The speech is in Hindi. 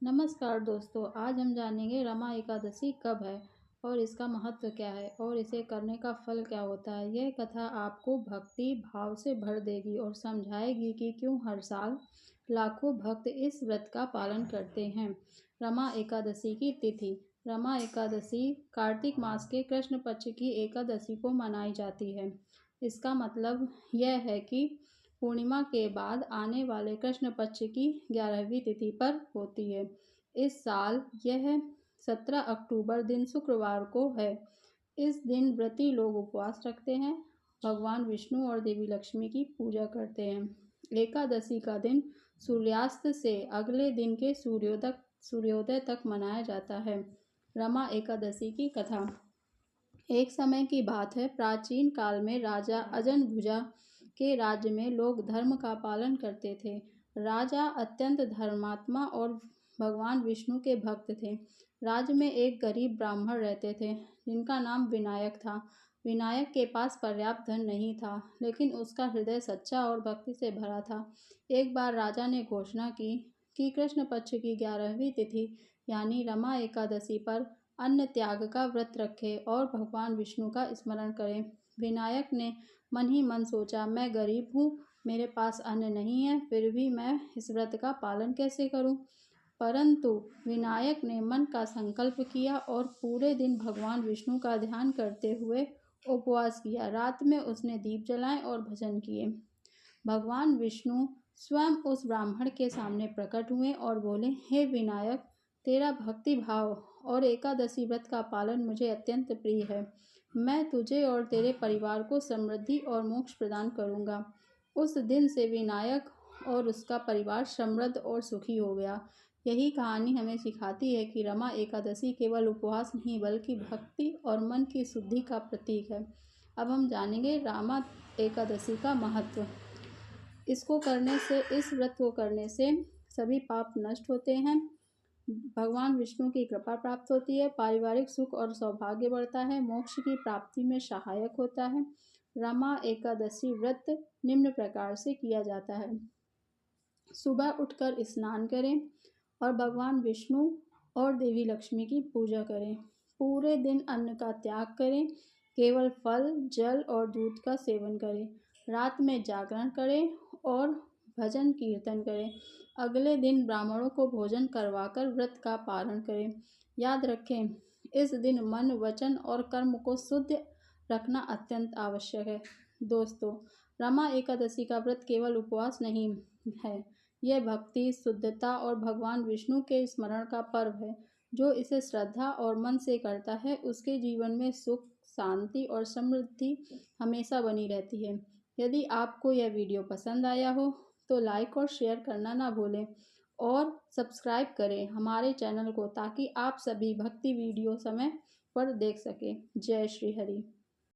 नमस्कार दोस्तों, आज हम जानेंगे रमा एकादशी कब है और इसका महत्व क्या है और इसे करने का फल क्या होता है। यह कथा आपको भक्ति भाव से भर देगी और समझाएगी कि क्यों हर साल लाखों भक्त इस व्रत का पालन करते हैं। रमा एकादशी की तिथि। रमा एकादशी कार्तिक मास के कृष्ण पक्ष की एकादशी को मनाई जाती है। इसका मतलब यह है कि पूर्णिमा के बाद आने वाले कृष्ण पक्ष की 11वीं तिथि पर होती है। इस साल यह 17 अक्टूबर दिन शुक्रवार को है। इस दिन व्रती लोग उपवास रखते हैं, भगवान विष्णु और देवी लक्ष्मी की पूजा करते हैं। एकादशी का दिन सूर्यास्त से अगले दिन के सूर्योदय तक मनाया जाता है। रमा एकादशी की कथा। एक समय की बात है, प्राचीन काल में राजा अजनभुजा के राज्य में लोग धर्म का पालन करते थे। राजा अत्यंत धर्मात्मा और भगवान विष्णु के भक्त थे। राज्य में एक गरीब ब्राह्मण रहते थे जिनका नाम विनायक था। विनायक के पास पर्याप्त धन नहीं था, लेकिन उसका हृदय सच्चा और भक्ति से भरा था। एक बार राजा ने घोषणा की कि कृष्ण पक्ष की 11वीं तिथि यानी रमा एकादशी पर अन्न त्याग का व्रत रखें और भगवान विष्णु का स्मरण करें। विनायक ने मन ही मन सोचा, मैं गरीब हूँ, मेरे पास अन्न नहीं है, फिर भी मैं इस व्रत का पालन कैसे करूँ। परंतु विनायक ने मन का संकल्प किया और पूरे दिन भगवान विष्णु का ध्यान करते हुए उपवास किया। रात में उसने दीप जलाए और भजन किए। भगवान विष्णु स्वयं उस ब्राह्मण के सामने प्रकट हुए और बोले, हे विनायक, तेरा भक्ति भाव और एकादशी व्रत का पालन मुझे अत्यंत प्रिय है। मैं तुझे और तेरे परिवार को समृद्धि और मोक्ष प्रदान करूंगा। उस दिन से विनायक और उसका परिवार समृद्ध और सुखी हो गया। यही कहानी हमें सिखाती है कि रमा एकादशी केवल उपवास नहीं बल्कि भक्ति और मन की शुद्धि का प्रतीक है। अब हम जानेंगे रमा एकादशी का महत्व। इसको करने से, इस व्रत को करने से सभी पाप नष्ट होते हैं, भगवान विष्णु की कृपा प्राप्त होती है, पारिवारिक सुख और सौभाग्य बढ़ता है, मोक्ष की प्राप्ति में सहायक होता है। रमा एकादशी व्रत निम्न प्रकार से किया जाता है। सुबह उठकर स्नान करें और भगवान विष्णु और देवी लक्ष्मी की पूजा करें। पूरे दिन अन्न का त्याग करें, केवल फल, जल और दूध का सेवन करें। रात में जागरण करें और भजन कीर्तन करें। अगले दिन ब्राह्मणों को भोजन करवाकर व्रत का पालन करें। याद रखें, इस दिन मन, वचन और कर्म को शुद्ध रखना अत्यंत आवश्यक है। दोस्तों, रमा एकादशी का व्रत केवल उपवास नहीं है, यह भक्ति, शुद्धता और भगवान विष्णु के स्मरण का पर्व है। जो इसे श्रद्धा और मन से करता है, उसके जीवन में सुख, शांति और समृद्धि हमेशा बनी रहती है। यदि आपको यह वीडियो पसंद आया हो तो लाइक और शेयर करना ना भूलें और सब्सक्राइब करें हमारे चैनल को, ताकि आप सभी भक्ति वीडियो समय पर देख सकें। जय श्री हरि।